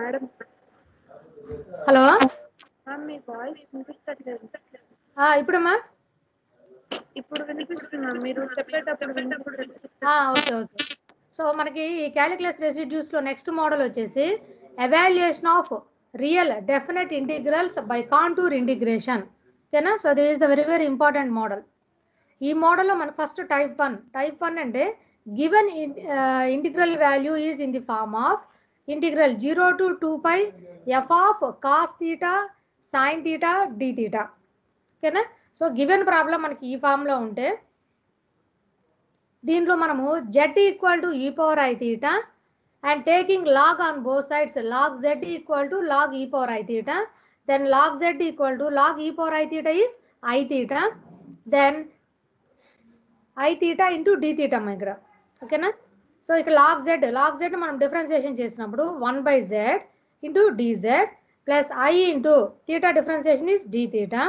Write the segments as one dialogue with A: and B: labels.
A: Madam
B: hello
A: మీ voice వినిపించట్లేదు.
B: ఇప్పుడమ్మా
A: ఇప్పుడు వినిపిస్తున్నా, మీరు చెప్పేటప్పుడు వినిపించట్లేదు.
B: Okay okay. సో మనకి ఈ క్యాలిక్యులస్ రెసిడ్యూస్లో నెక్స్ట్ మోడల్ వచ్చేసి evaluation of real definite integrals by contour integration. ఓకేనా? So this is the very very important model. ఈ మోడల్లో మనకు ఫస్ట్ టైప్ వన్ అంటే given integral value is in the form of integral 0 to 2π f of cos theta sine theta d theta. ఓకేనా? So given problem మనకి ఈ ఫామ్లో ఉంటే దీంట్లో మనము z equal to e power i theta and taking log on both sides log z equal to log e power i theta, then log z equal to log e power i theta is i theta, then i theta into d theta అమ్మ ఇక్కడ. ఓకేనా? So ఇక్కడ log Z మనం differentiation చేసినప్పుడు 1/z into dz plus i into theta differentiation is d theta.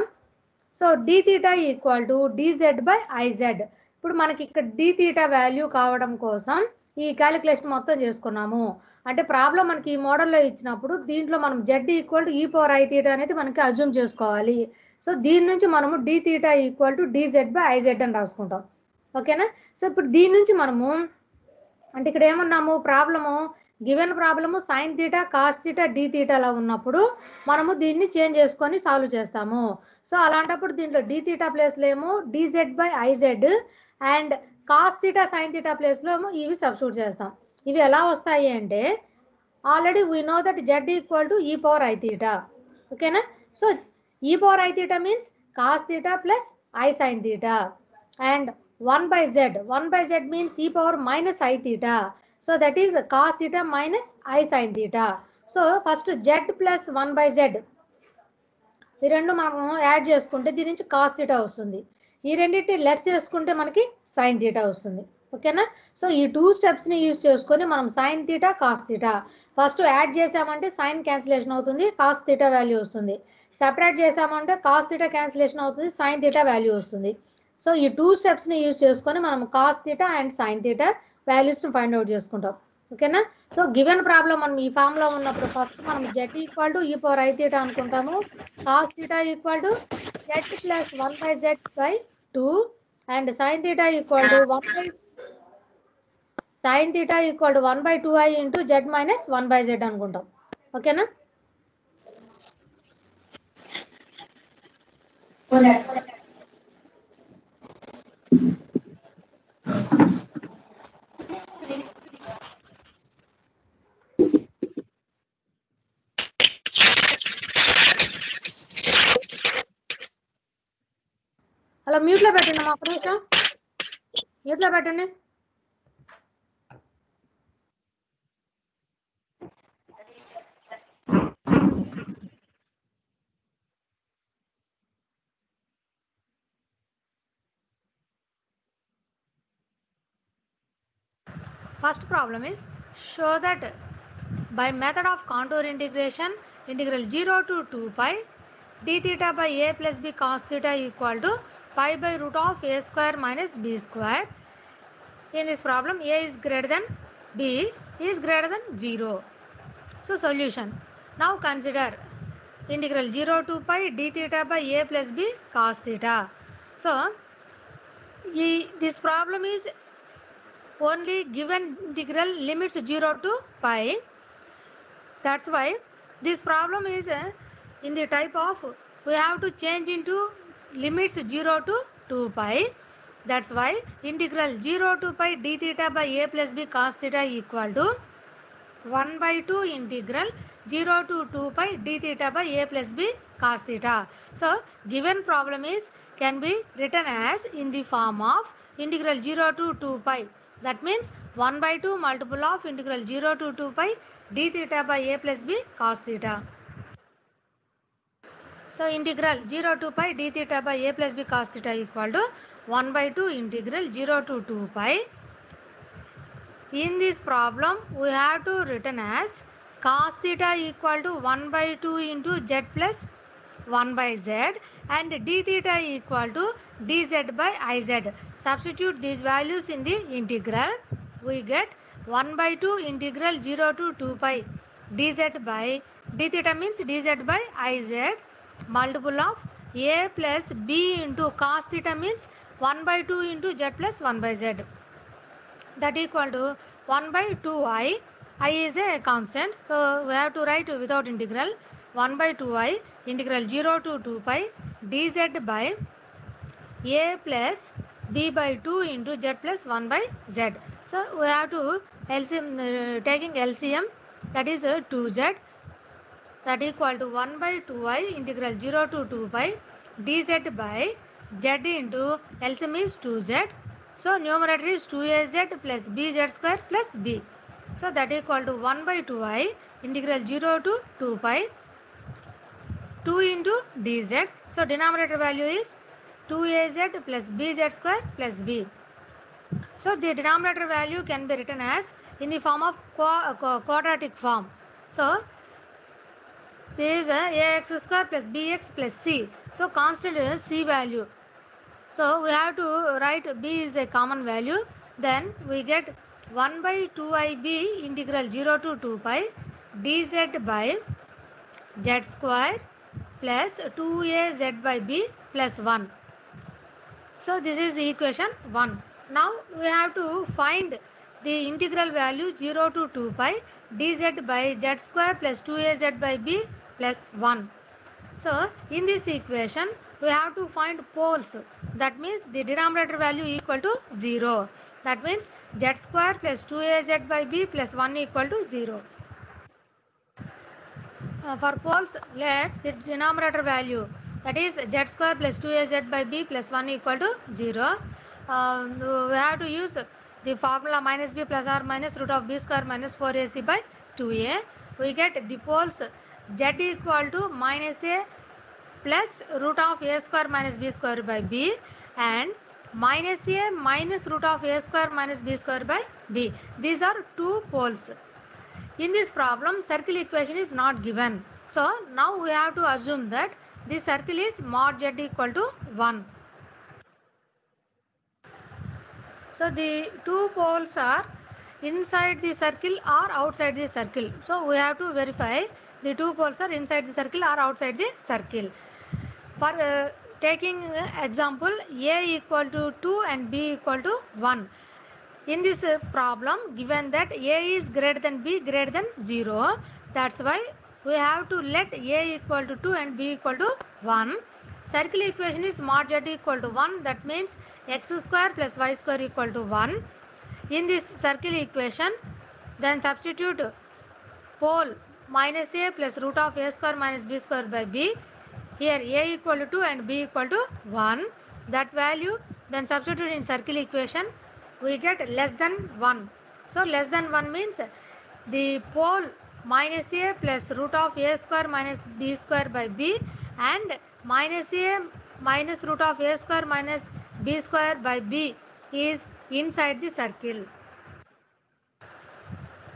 B: So d theta equal to dz by i z. ఇప్పుడు మనకి ఇక్కడ D theta value కావడం కోసం ఈ క్యాలిక్యులేషన్ మొత్తం చేసుకున్నాము. అంటే ప్రాబ్లం మనకి ఈ మోడల్లో ఇచ్చినప్పుడు దీంట్లో మనం z equal to e power i theta అనేది మనకి అజ్యూమ్ చేసుకోవాలి. సో దీని నుంచి మనము d theta equal to dz by i z అని రాసుకుంటాం. ఓకేనా? సో ఇప్పుడు దీని నుంచి మనము అంటే ఇక్కడ ఏమన్నాము, problem given problem sine theta cos theta d థీటాలో ఉన్నప్పుడు మనము దీన్ని చేంజ్ చేసుకొని సాల్వ్ చేస్తాము. సో అలాంటప్పుడు దీంట్లో డి థీటా ప్లేస్లో ఏమో dz by IZ and cos theta sine theta ప్లేస్లో ఏమో ఇవి సబ్స్టిట్యూట్ చేస్తాం. ఇవి ఎలా వస్తాయి అంటే already we know that z equal to e power i theta. ఓకేనా? సో ఈ power i theta means cos theta plus I sine theta and 1/z means e power minus I theta, so that is cos theta minus I sin theta. So first z plus 1/z ఈ రెండు మనం add చేసుకుంటే దీని నుంచి cos theta వస్తుంది. ఈ రెండింటి less చేసుకుంటే మనకి సైన్ థీటా వస్తుంది. ఓకేనా? సో ఈ టూ స్టెప్స్ని యూజ్ చేసుకొని మనం sine theta cos theta first add చేసామంటే సైన్ క్యాన్సిలేషన్ అవుతుంది, కాస్ థీటా వాల్యూ వస్తుంది. సెపరేట్ చేసామంటే కాస్ థీటా క్యాన్సిలేషన్ అవుతుంది, సైన్ థీటా వాల్యూ వస్తుంది. సో ఈ టూ స్టెప్స్ని యూజ్ చేసుకొని మనం cos theta and sine theta వాల్యూస్ని ఫైండ్ అవుట్ చేసుకుంటాం. ఓకేనా? సో గివెన్ ప్రాబ్లం మనం ఈ ఫామ్లో ఉన్నప్పుడు ఫస్ట్ మనం z equal to e power i theta అనుకుంటాము, cos theta equal to z plus 1/z by 2 and sine theta equal to 1/2i into z minus 1/z అనుకుంటాం. ఓకేనా? అలా మ్యూట్లో పెట్టండి మా ఒక్క నిమిషం, మ్యూట్లో పెట్టండి. First problem is show that by method of contour integration integral 0 to 2π d theta by a plus b cos theta equal to pi by root of a square minus b square. In this problem a is greater than b is greater than 0. So solution. Now consider integral 0 to pi d theta by a plus b cos theta. So this problem is only given integral limits 0 to pi. That's why this problem is in the type of we have to change into limits 0 to 2π. That's why integral 0 to pi d theta by a plus b cos theta equal to 1/2 integral 0 to 2π d theta by a plus b cos theta. So given problem is can be written as in the form of integral 0 to 2π. That means 1/2 multiple of integral 0 to 2π d theta by a plus b cos theta. So integral 0 to pi d theta by a plus b cos theta equal to 1/2 integral 0 to 2π. In this problem we have to written as cos theta equal to 1/2 into z plus 1/z and d theta equal to dz by iz. Substitute these values in the integral. We get 1/2 integral 0 to 2π dz by d theta means dz by iz multiple of a plus b into cos theta means 1 by 2 into z plus 1 by z, that equal to 1 by 2i. I is a constant, so we have to write without integral 1 by 2i integral 0 to 2 pi dz by a plus b by 2 into z plus 1 by z. So we have to LCM, taking LCM, that is 2z, that equal to 1 by 2i integral 0 to 2 pi dz by z into LCM is 2z. So numerator is 2az plus bz square plus b. So that equal to 1 by 2i integral 0 to 2 pi 2 into dz. So denominator value is 2az plus bz square plus b. So the denominator value can be written as in the form of quadratic form. So this is ax square plus bx plus c. So constant is c value. So we have to write b is a common value. Then we get 1 by 2ib integral 0 to 2 pi dz by z square plus 2az by b plus 1. So this is equation 1. Now we have to find the integral value 0 to 2 pi dz by z square plus 2az by b plus 1. So in this equation we have to find poles. That means the denominator value equal to 0. That means z square plus 2az by b plus 1 equal to 0. For poles, let the denominator value, that is z square plus 2az by b plus 1 equal to 0. We have to use the formula minus b plus or minus root of b square minus 4ac by 2a. We get the poles z equal to minus a plus root of a square minus b square by b and minus a minus root of a square minus b square by b. These are two poles. In this problem, circle equation is not given. So now we have to assume that this circle is mod z equal to 1. So the two poles are inside the circle or outside the circle. So we have to verify the two poles are inside the circle or outside the circle. For taking example, a equal to 2 and b equal to 1. In this problem, given that a is greater than b greater than 0, that's why we have to let a equal to 2 and b equal to 1. Circle equation is mod z equal to 1. That means x square plus y square equal to 1. In this circle equation, then substitute pole minus a plus root of a square minus b square by b. Here a equal to 2 and b equal to 1. That value then substitute in circle equation, we get less than 1. So less than 1 means the pole minus a plus root of a square minus b square by b and minus a minus root of a square minus b square by b is inside the circle.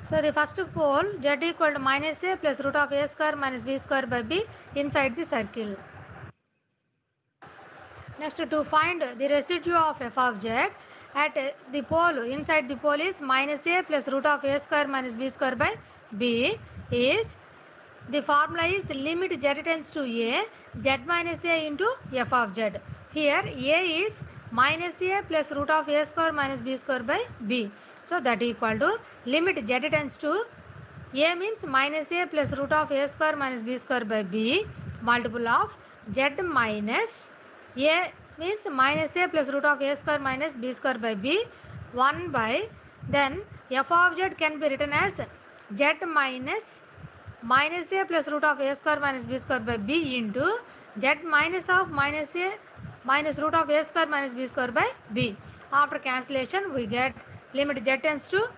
B: So the first pole z equal to minus a plus root of a square minus b square by b inside the circle. Next, to find the residue of f of z at the pole, inside the pole is minus a plus root of a square minus b square by b is, the formula is limit z tends to a, z minus a into f of z. Here a is minus a plus root of a square minus b square by b. So that equal to limit z tends to a means minus a plus root of a square minus b square by b multiple of z minus a means minus a plus root of a square minus b square by b 1 by, then f of z can be written as z minus minus a plus root of a square minus b square by b into z minus of minus a minus root of a square minus b square by b. After cancellation we get limit z tends to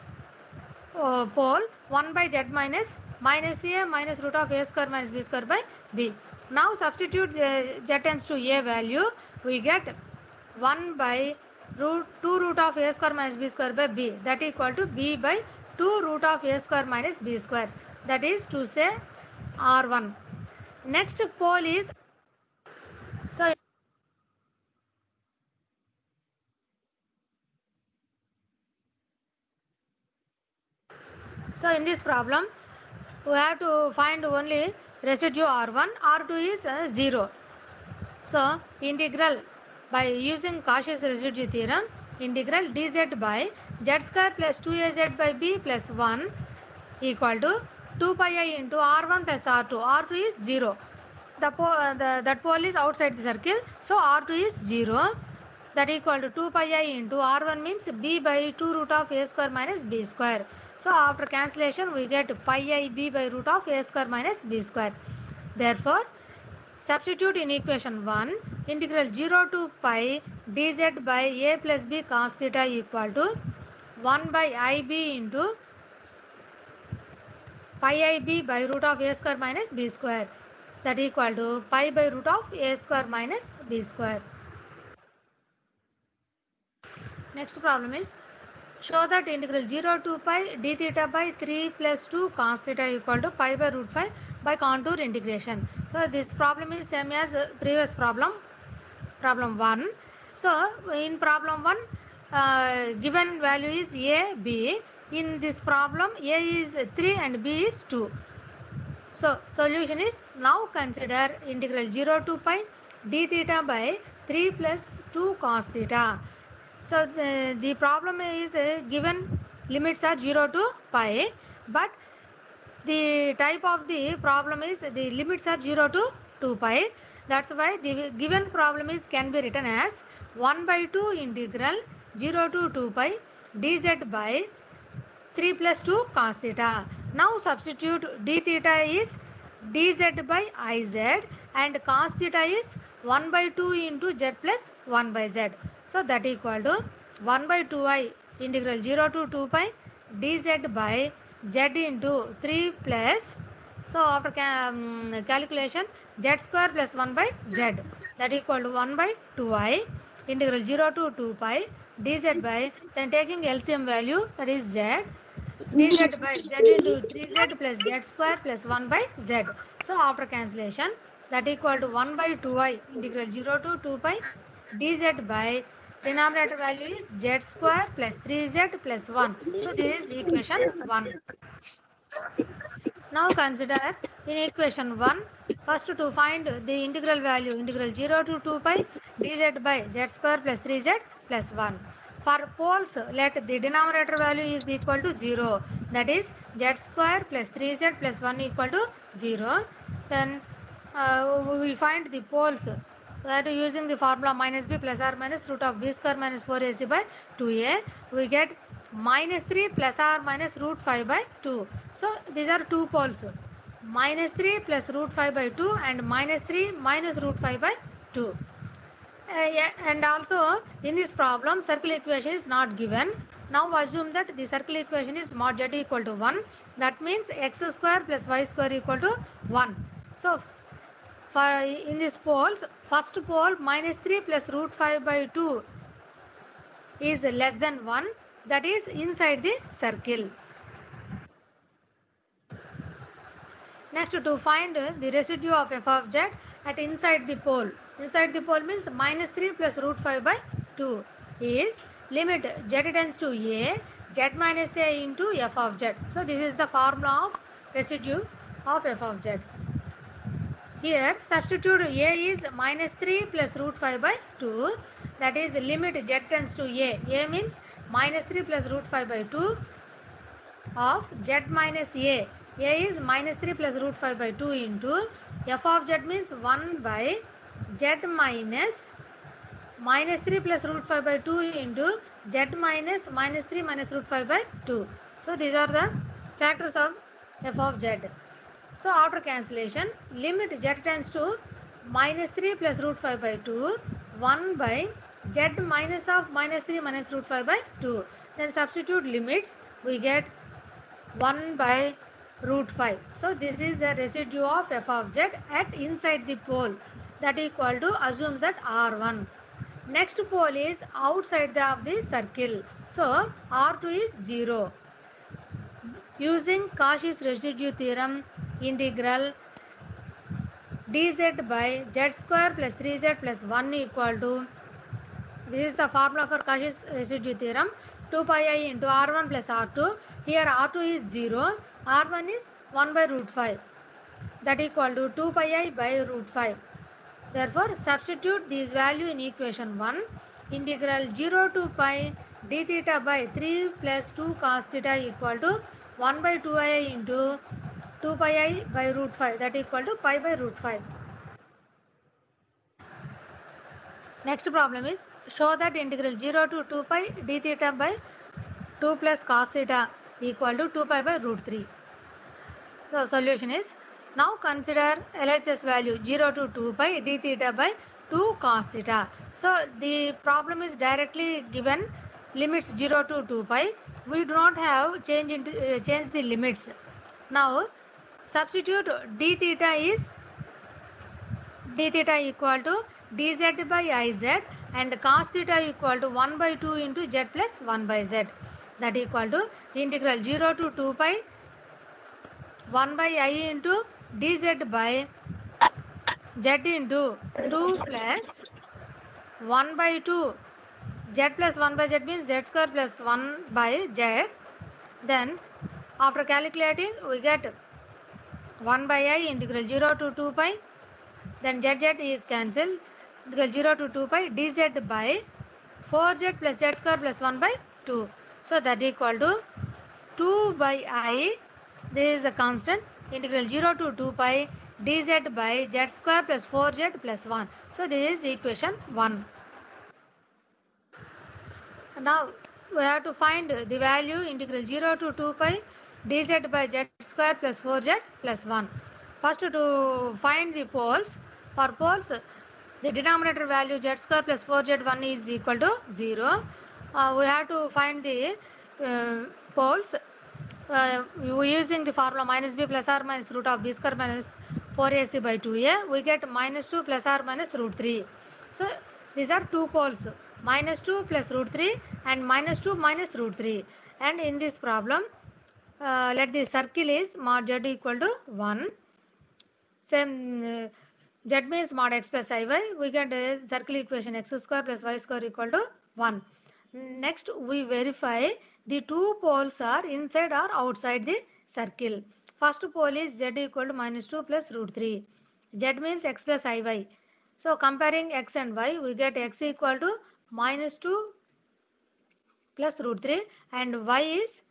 B: pole 1 by z minus minus a minus root of a square minus b square by b. Now substitute z tends to a value, we get 1 by 2 root of a square minus b square by b, that equal to b by 2 root of a square minus b square, that is to say R1. Next pole is, so in this problem we have to find only residue R1, R2 is 0. So integral by using Cauchy's residue theorem, integral dz by z square plus 2az by b plus 1 equal to 2 pi I into R1 plus R2. R2 is 0. That pole is outside the circle, so R2 is 0. That equal to 2 pi I into R1 means b by 2 root of a square minus b square. So after cancellation we get pi I b by root of a square minus b square. Therefore, substitute in equation 1 integral 0 to pi dz by a plus b cos theta equal to 1 by ib into pi ib by root of a square minus b square, that equal to pi by root of a square minus b square. Next problem is, show that integral 0 to pi d theta by 3 plus 2 cos theta equal to pi by root 5 by contour integration. So this problem is same as previous problem, problem 1. So in problem 1, given value is a, b. In this problem, a is 3 and b is 2. So solution is, now consider integral 0 to pi d theta by 3 plus 2 cos theta. So the problem is given limits are 0 to pi, but the type of the problem is the limits are 0 to 2 pi. That's why the given problem is can be written as 1 by 2 integral 0 to 2 pi dz by 3 plus 2 cos theta. Now substitute d theta is dz by iz and cos theta is 1 by 2 into z plus 1 by z. So that equal to 1 by 2i integral 0 to 2 pi dz by z into 3 plus, so after calculation z square plus 1 by z, that equal to 1 by 2i integral 0 to 2 pi dz by, then taking LCM value, that is z, dz by z into 3z plus z square plus 1 by z. So after cancellation, that equal to 1 by 2i integral 0 to 2 pi dz by, denominator value is z square plus 3z plus 1. So this is equation 1. Now consider in equation 1, first to find the integral value, integral 0 to 2 pi dz by z square plus 3z plus 1. For poles, let the denominator value is equal to 0. That is z square plus 3z plus 1 equal to 0. Then we find the poles, that using the formula minus b plus or minus root of b square minus 4ac by 2a, we get minus 3 plus or minus root 5 by 2. So these are two poles, minus 3 plus root 5 by 2 and minus 3 minus root 5 by 2. And also in this problem, circle equation is not given. Now assume that the circle equation is mod z equal to 1. That means x square plus y square equal to 1. So for in these poles, first pole minus 3 plus root 5 by 2 is less than 1. That is inside the circle. Next, to find the residue of f of z at inside the pole. Inside the pole means minus 3 plus root 5 by 2 is limit z tends to a, z minus a into f of z. So this is the formula of residue of f of z. Here substitute a is minus 3 plus root 5 by 2, that is limit z tends to a. A means minus 3 plus root 5 by 2 of z minus a. A is minus 3 plus root 5 by 2 into f of z means 1 by z minus 3 plus root 5 by 2 into z minus 3 minus root 5 by 2. So these are the factors of f of z. So after cancellation, limit z tends to minus 3 plus root 5 by 2, 1 by z minus of minus 3 minus root 5 by 2. Then substitute limits, we get 1 by root 5. So this is the residue of f of z at inside the pole, that equal to, assume that R1. Next pole is outside of the circle. So R2 is 0. Using Cauchy's residue theorem, integral dz by z square plus 3z plus 1 equal to, this is the formula for Cauchy's residue theorem, 2 pi I into R1 plus R2. Here R2 is 0, R1 is 1 by root 5, that equal to 2 pi I by root 5. Therefore, substitute these value in equation 1. Integral 0 to pi d theta by 3 plus 2 cos theta equal to 1 by 2i into 2 pi I by root 5, that equal to pi by root 5. Next problem is, show that integral 0 to 2 pi d theta by 2 plus cos theta equal to 2 pi by root 3. So solution is, now consider LHS value 0 to 2 pi d theta by 2 cos theta. So the problem is directly given limits 0 to 2 pi. We do not have change the limits. Now substitute d theta is d theta equal to dz by iz and cos theta equal to 1 by 2 into z plus 1 by z, that equal to integral 0 to 2 pi 1 by I into dz by z into 2 plus 1 by 2 z plus 1 by z means z square plus 1 by z. Then after calculating we get 1 by I integral 0 to 2 pi, then z is cancelled, integral 0 to 2 pi dz by 4z plus z square plus 1 by 2. So that equal to 2 by I, this is a constant, integral 0 to 2 pi dz by z square plus 4z plus 1. So this is equation 1. Now we have to find the value integral 0 to 2 pi dz by z square plus 4z plus 1. First, to find the poles, for poles the denominator value z square plus 4z1 is equal to 0. We have to find the poles using the formula minus b plus or minus root of b square minus 4ac by 2a. We get minus 2 plus or minus root 3. So these are two poles, minus 2 plus root 3 and minus 2 minus root 3. And in this problem, let the circle is mod z equal to 1. Same z means mod x plus iy. We get a circle equation x square plus y square equal to 1. Next, we verify the two poles are inside or outside the circle. First pole is z equal to minus 2 plus root 3. Z means x plus iy. So comparing x and y, we get x equal to minus 2 plus root 3 and y is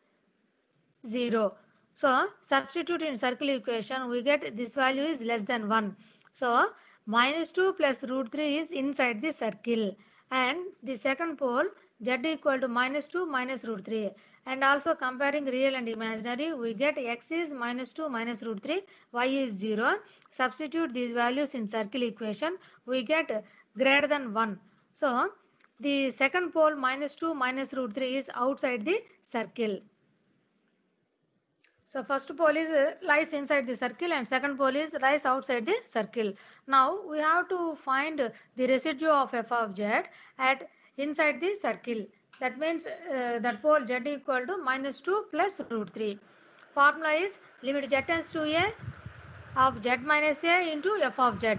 B: 0. So substitute in circle equation, we get this value is less than 1. So minus 2 plus root 3 is inside the circle, and the second pole z equal to minus 2 minus root 3, and also comparing real and imaginary, we get x is minus 2 minus root 3, y is 0. Substitute these values in circle equation, we get greater than 1. So the second pole minus 2 minus root 3 is outside the circle. So first pole is lies inside the circle and second pole is lies outside the circle. Now we have to find the residue of f of z at inside the circle. That means that pole z equal to minus 2 plus root 3. Formula is limit z tends to a of z minus a into f of z.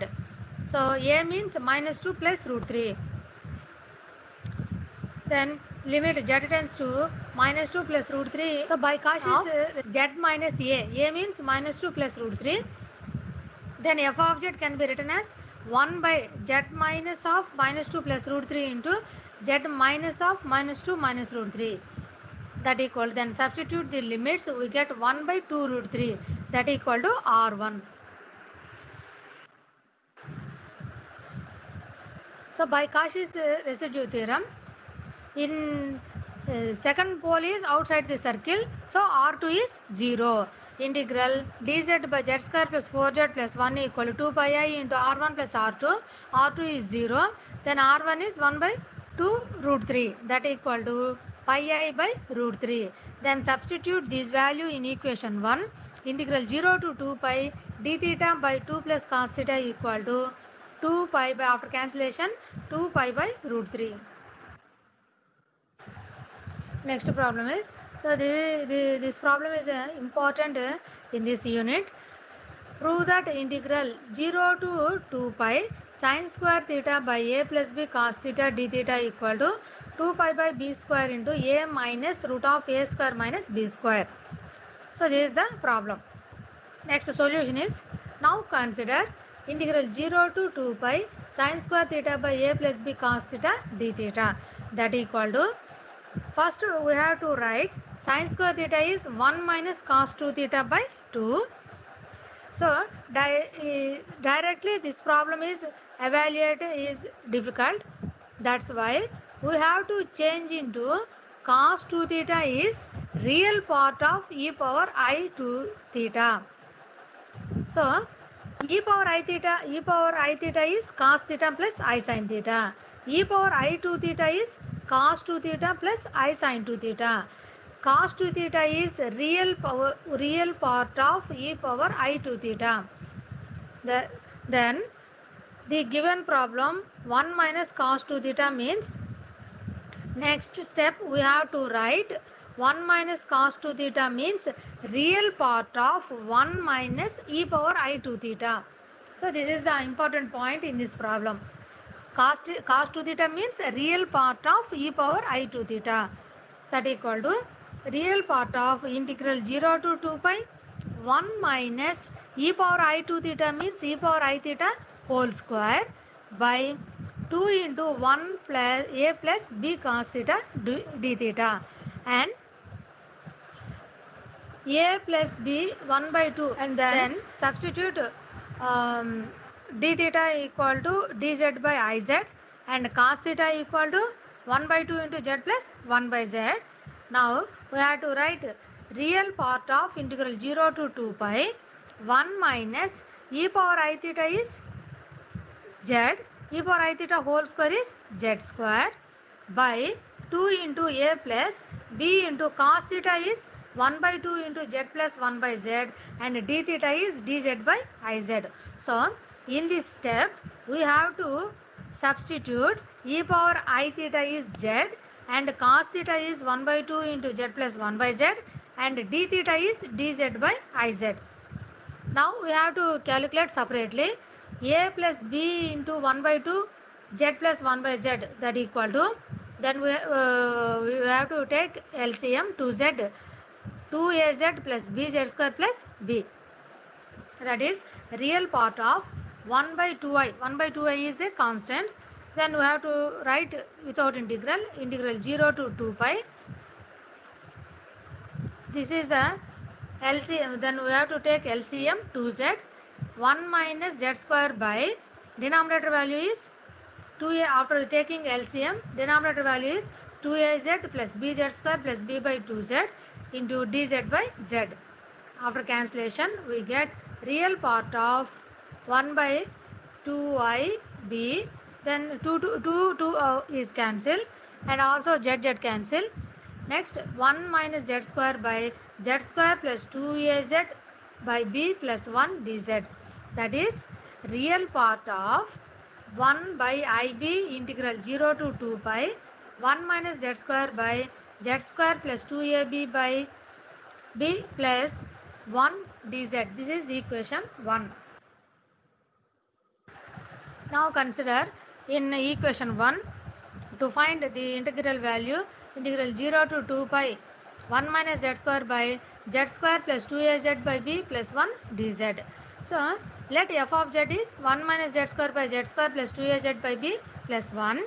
B: So a means minus 2 plus root 3. Then limit z tends to minus 2 plus root 3. So by Cauchy's z minus a means minus 2 plus root 3. Then f of z can be written as 1 by z minus of minus 2 plus root 3 into z minus of minus 2 minus root 3. That equal, then substitute the limits, we get 1 by 2 root 3, that equal to R1. So by Cauchy's residue theorem, in second pole is outside the circle, so R2 is 0. Integral dz by z square plus 4z plus 1 equal to 2 pi I into R1 plus R2. R2 is 0. Then R1 is 1 by 2 root 3, that equal to pi I by root 3. Then substitute this value in equation 1. Integral 0 to 2 pi d theta by 2 plus cos theta equal to 2 pi by, after cancellation, 2 pi by root 3. Next problem is, so this problem is important in this unit. Prove that integral 0 to 2 pi sin square theta by a plus b cos theta d theta equal to 2 pi by b square into a minus root of a square minus b square. So this is the problem. Next solution is, now consider integral 0 to 2 pi sin square theta by a plus b cos theta d theta, that equal to, first we have to write sin square theta is 1 minus cos 2 theta by 2. So directly this problem is evaluate is difficult. That's why we have to change into cos 2 theta is real part of e power I 2 theta. So e power I theta is cos theta plus I sin theta. E power I 2 theta is cos 2 theta plus I sin 2 theta. Cos 2 theta is real part of e power I 2 theta. Then the given problem 1 minus cos 2 theta means, next step we have to write 1 minus cos 2 theta means real part of 1 minus e power I 2 theta. So this is the important point in this problem. Cos 2 theta means real part of e power I 2 theta, that equal to real part of integral 0 to 2 pi 1 minus e power I 2 theta means e power I theta whole square by 2 into 1 plus a plus b cos theta d theta, and a plus b 1 by 2, and then substitute d theta equal to dz by iz, and cos theta equal to 1 by 2 into z plus 1 by z. Now we have to write real part of integral 0 to 2 pi 1 minus e power I theta is z, e power I theta whole square is z square, by 2 into a plus b into cos theta is 1 by 2 into z plus 1 by z, and d theta is dz by iz. So in this step we have to substitute e power I theta is z, and cos theta is 1 by 2 into z plus 1 by z, and d theta is dz by iz. Now we have to calculate separately a plus b into 1 by 2 z plus 1 by z, that equal to, then we have to take LCM 2z 2az plus bz square plus b, that is real part of 1 by 2i. 1 by 2i is a constant. Then we have to write without integral 0 to 2 pi. This is the LCM. Then we have to take LCM 2z 1 minus z square by denominator value is 2a. After taking LCM, denominator value is 2az plus bz square plus b by 2z into dz by z. After cancellation, we get real part of 1 by 2ib, then 2 is cancelled, and also z cancel. Next 1 minus z square by z square plus 2az by b plus 1 dz, that is real part of 1 by ib integral 0 to 2 pi 1 minus z square by z square plus 2ab by b plus 1 dz. This is equation 1. Now consider in equation 1, to find the integral value, integral 0 to 2 pi 1 minus z square by z square plus 2az by b plus 1 dz. So let f of z is 1 minus z square by z square plus 2az by b plus 1.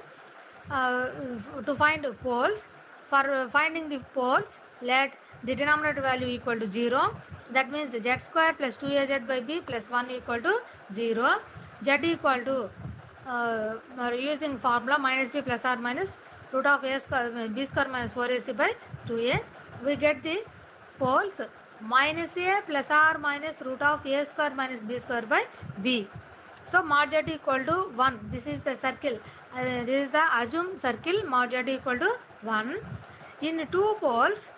B: To find poles, for finding the poles, let the denominator value equal to 0. That means z square plus 2az by b plus 1 equal to 0. Z equal to using formula minus b plus or minus root of a square b square minus 4ac by 2a. We get the poles minus a plus or minus root of a square minus b square by b. So mod z equal to 1. This is the circle. This is the assumed circle. Mod z equal to 1. In two poles,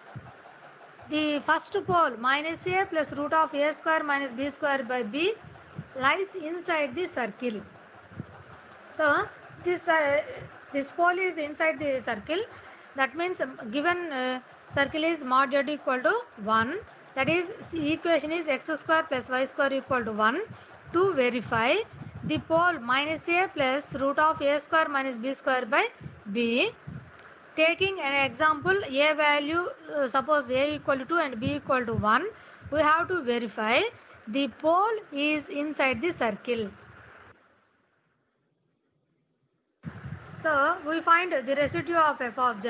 B: the first pole minus a plus root of a square minus b square by b lies inside the circle. So this pole is inside the circle. That means given circle is mod z equal to 1. That is equation is x square plus y square equal to 1. To verify the pole minus a plus root of a square minus b square by b, taking an example a value, suppose a equal to 2 and b equal to 1, we have to verify The pole is inside the circle. So we find the residue of f of z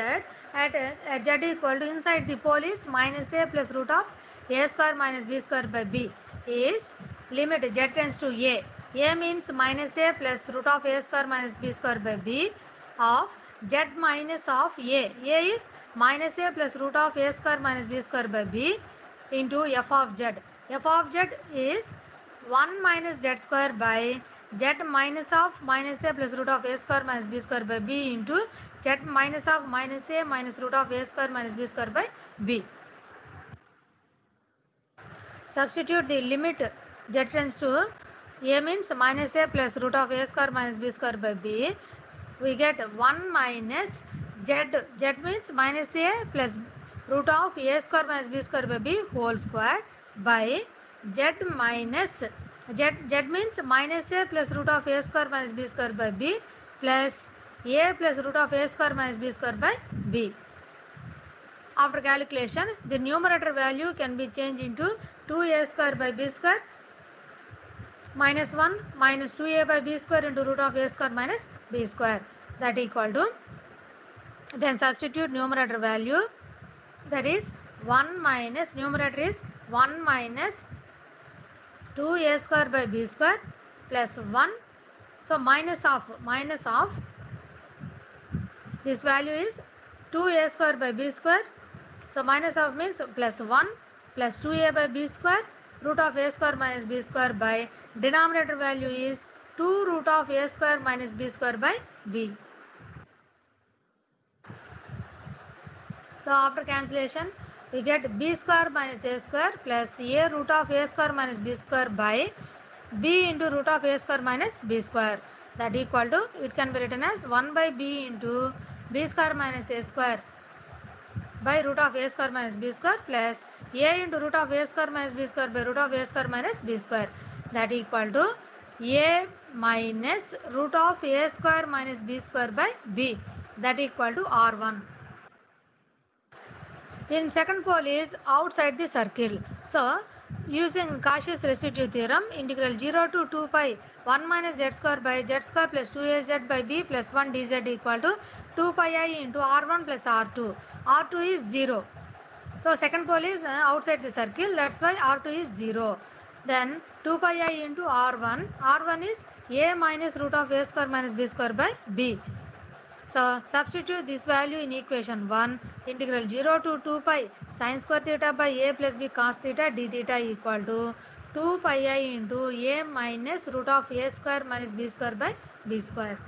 B: at z equal to inside the pole is minus a plus root of a square minus b square by b is limit z tends to a. A means minus a plus root of a square minus b square by b of z minus of a. A is minus a plus root of a square minus b square by b into f of z. F of z is 1 minus z square by z minus of minus a plus root of a square minus b square by b into z minus of minus a minus root of a square minus b square by b. Substitute the limit z tends to a means minus a plus root of a square minus b square by b. We get 1 minus z. Z means minus a plus root of a square minus b square by b whole square by z minus z means minus a plus root of a square minus b square by b plus a plus root of a square minus b square by b. After calculation, the numerator value can be changed into 2a square by b square minus 1 minus 2a by b square into root of a square minus b square, that equal to, then substitute numerator value, that is 1 minus, numerator is 1 minus 2a square by b square plus 1. So minus of this value is 2a square by b square. So minus of means plus 1 plus 2a by b square root of a square minus b square by denominator value is 2 root of a square minus b square by b. So after cancellation, we get b square minus a square plus a root of a square minus b square by b into root of a square minus b square, that equal to, it can be written as 1 by b into b square minus a square by root of a square minus b square plus a into root of a square minus b square by root of a square minus b square, that equal to a minus root of a square minus b square by b, that equal to r1. In second pole is outside the circle. So using Cauchy's residue theorem, integral 0 to 2 pi 1 minus z square by z square plus 2az by b plus 1 dz equal to 2 pi I into r1 plus r2. R2 is 0. So second pole is outside the circle, that's why R2 is 0. Then 2 pi I into R1. R1 is a minus root of a square minus b square by b. So substitute this value in equation 1. Integral 0 to 2 pi sin square theta by a plus b cos theta d theta equal to 2 pi I into a minus root of a square minus b square by b square.